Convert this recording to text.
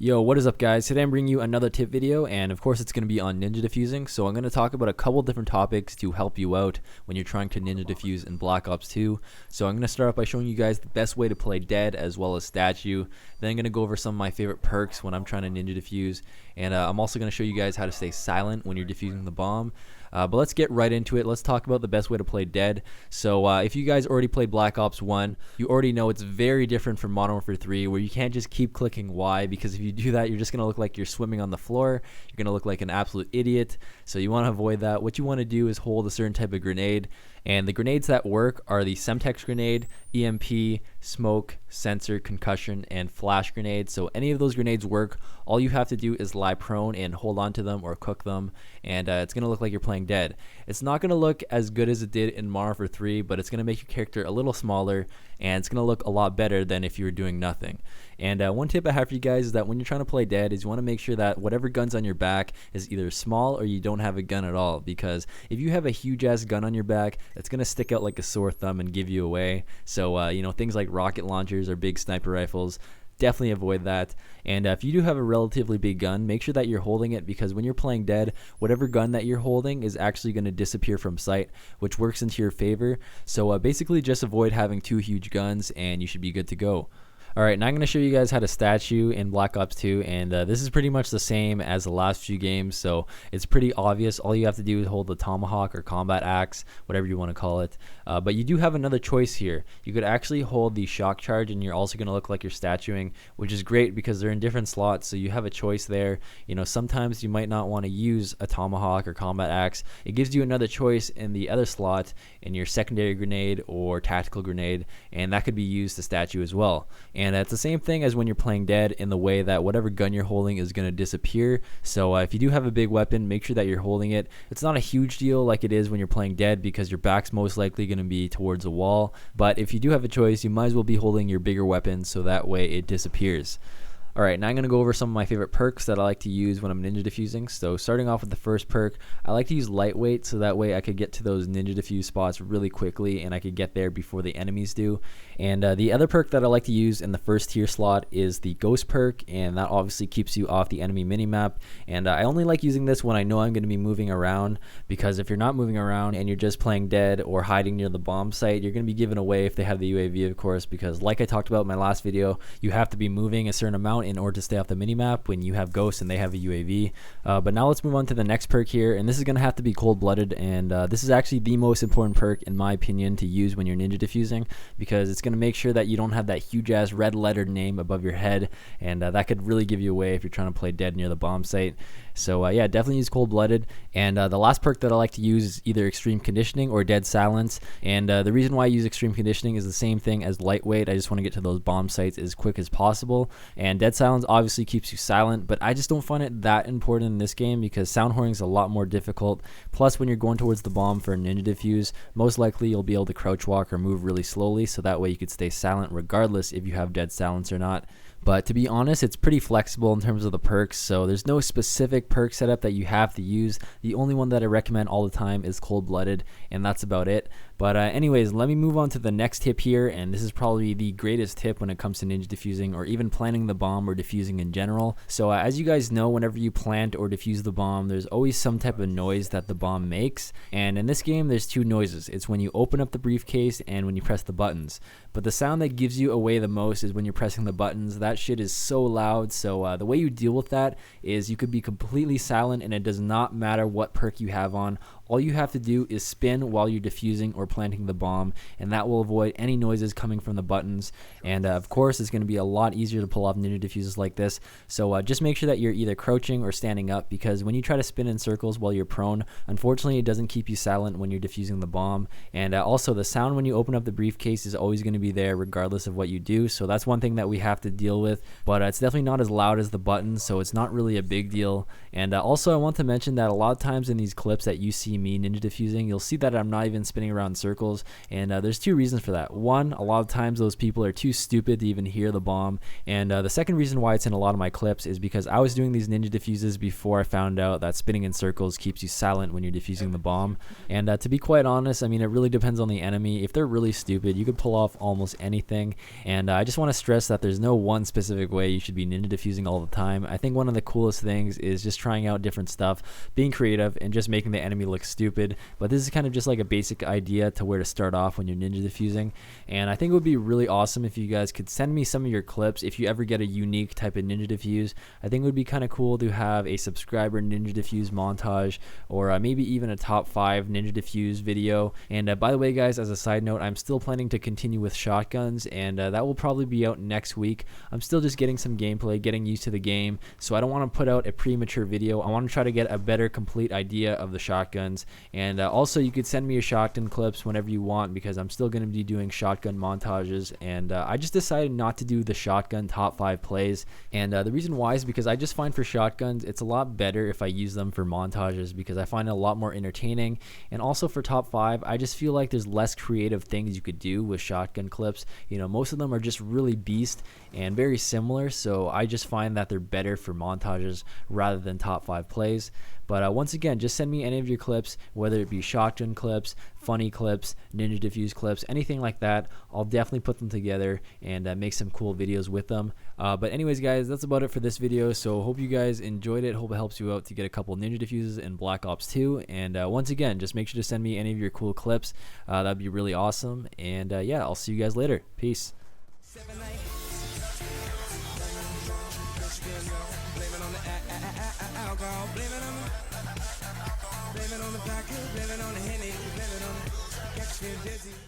Yo, what is up guys? Today I'm bringing you another tip video, and of course it's going to be on ninja diffusing. So I'm going to talk about a couple different topics to help you out when you're trying to ninja diffuse in Black Ops 2. So I'm going to start off by showing you guys the best way to play dead as well as statue. Then I'm going to go over some of my favorite perks when I'm trying to ninja diffuse, and I'm also going to show you guys how to stay silent when you're defusing the bomb. But let's get right into it. Let's talk about the best way to play dead. So if you guys already played Black Ops 1, you already know it's very different from Modern Warfare 3, where you can't just keep clicking Y, because if you do that, you're just going to look like you're swimming on the floor. You're going to look like an absolute idiot. So you want to avoid that. What you want to do is hold a certain type of grenade. And the grenades that work are the Semtex grenade, EMP, smoke, sensor, concussion, and flash grenade. So any of those grenades work. All you have to do is lie prone and hold on to them or cook them, and it's going to look like you're playing dead. It's not going to look as good as it did in Modern Warfare 3, but it's going to make your character a little smaller, and it's going to look a lot better than if you were doing nothing. And one tip I have for you guys is that when you're trying to play dead, is you want to make sure that whatever gun's on your back is either small or you don't have a gun at all, because if you have a huge ass gun on your back, it's going to stick out like a sore thumb and give you away. So you know, things like rocket launchers or big sniper rifles, definitely avoid that. And if you do have a relatively big gun, make sure that you're holding it, because when you're playing dead, whatever gun that you're holding is actually going to disappear from sight, which works into your favor. So basically just avoid having two huge guns and you should be good to go. Alright, now I'm going to show you guys how to statue in Black Ops 2, and this is pretty much the same as the last few games, so it's pretty obvious. All you have to do is hold the tomahawk or combat axe, whatever you want to call it. But you do have another choice here. You could actually hold the shock charge, and you're also going to look like you're statuing, which is great because they're in different slots, so you have a choice there. You know, sometimes you might not want to use a tomahawk or combat axe. It gives you another choice in the other slot in your secondary grenade or tactical grenade, and that could be used to statue as well. And it's the same thing as when you're playing dead, in the way that whatever gun you're holding is going to disappear. So if you do have a big weapon, make sure that you're holding it. It's not a huge deal like it is when you're playing dead, because your back's most likely going to be towards a wall. But if you do have a choice, you might as well be holding your bigger weapon, so that way it disappears. Alright, now I'm going to go over some of my favorite perks that I like to use when I'm ninja diffusing. So starting off with the first perk, I like to use lightweight, so that way I could get to those ninja diffuse spots really quickly and I could get there before the enemies do. And the other perk that I like to use in the first tier slot is the ghost perk, and that obviously keeps you off the enemy minimap. And I only like using this when I know I'm going to be moving around, because if you're not moving around and you're just playing dead or hiding near the bomb site, you're going to be given away if they have the UAV, of course, because like I talked about in my last video, you have to be moving a certain amount in order to stay off the minimap when you have ghosts and they have a UAV. But now let's move on to the next perk here, and this is going to have to be cold-blooded, and this is actually the most important perk in my opinion to use when you're ninja diffusing, because it's going to make sure that you don't have that huge ass red lettered name above your head, and that could really give you away if you're trying to play dead near the bomb site. So yeah, definitely use cold-blooded. And the last perk that I like to use is either extreme conditioning or dead silence, and the reason why I use extreme conditioning is the same thing as lightweight. I just want to get to those bomb sites as quick as possible, and dead silence obviously keeps you silent, but I just don't find it that important in this game, because sound whoring is a lot more difficult. Plus, when you're going towards the bomb for a ninja diffuse, most likely you'll be able to crouch walk or move really slowly, so that way you could stay silent regardless if you have dead silence or not. But to be honest, it's pretty flexible in terms of the perks, so there's no specific perk setup that you have to use. The only one that I recommend all the time is cold-blooded, and that's about it. But anyways, let me move on to the next tip here, and this is probably the greatest tip when it comes to ninja diffusing, or even planting the bomb or diffusing in general. So as you guys know, whenever you plant or defuse the bomb, there's always some type of noise that the bomb makes, and in this game there's two noises. It's when you open up the briefcase and when you press the buttons. But the sound that gives you away the most is when you're pressing the buttons. That shit is so loud, so the way you deal with that is you could be completely silent, and it does not matter what perk you have on. All you have to do is spin while you're defusing or planting the bomb, and that will avoid any noises coming from the buttons. And of course, it's going to be a lot easier to pull off ninja diffuses like this. So just make sure that you're either crouching or standing up, because when you try to spin in circles while you're prone, unfortunately it doesn't keep you silent when you're defusing the bomb. And also, the sound when you open up the briefcase is always going to be there regardless of what you do, so that's one thing that we have to deal with. But it's definitely not as loud as the buttons, so it's not really a big deal. And also, I want to mention that a lot of times in these clips that you see me ninja diffusing, you'll see that I'm not even spinning around in circles, and there's two reasons for that. One, a lot of times those people are too stupid to even hear the bomb, and the second reason why it's in a lot of my clips is because I was doing these ninja diffuses before I found out that spinning in circles keeps you silent when you're defusing the bomb. And to be quite honest, I mean, it really depends on the enemy. If they're really stupid, you could pull off almost anything, and I just want to stress that there's no one specific way you should be ninja diffusing all the time. I think one of the coolest things is just trying out different stuff, being creative, and just making the enemy look stupid. But this is kind of just like a basic idea to where to start off when you're ninja diffusing, and I think it would be really awesome if you guys could send me some of your clips if you ever get a unique type of ninja diffuse. I think it would be kind of cool to have a subscriber ninja diffuse montage, or maybe even a top 5 ninja diffuse video. And by the way guys, as a side note, I'm still planning to continue with shotguns, and that will probably be out next week. I'm still just getting some gameplay, getting used to the game, so I don't want to put out a premature video. I want to try to get a better complete idea of the shotguns. And also, you could send me your shotgun clips whenever you want, because I'm still going to be doing shotgun montages. And I just decided not to do the shotgun top 5 plays, and the reason why is because I just find for shotguns it's a lot better if I use them for montages, because I find it a lot more entertaining. And also for top 5, I just feel like there's less creative things you could do with shotgun clips. You know, most of them are just really beast and very similar, so I just find that they're better for montages rather than top 5 plays. But once again, just send me any of your clips, whether it be shotgun clips, funny clips, ninja diffuse clips, anything like that. I'll definitely put them together and make some cool videos with them. But anyways guys, that's about it for this video. So hope you guys enjoyed it. Hope it helps you out to get a couple ninja diffuses in Black Ops 2. And once again, just make sure to send me any of your cool clips. That'd be really awesome. And yeah, I'll see you guys later. Peace. Blame it on the vodka, blame it on the Henny, blame it on the catch me dizzy.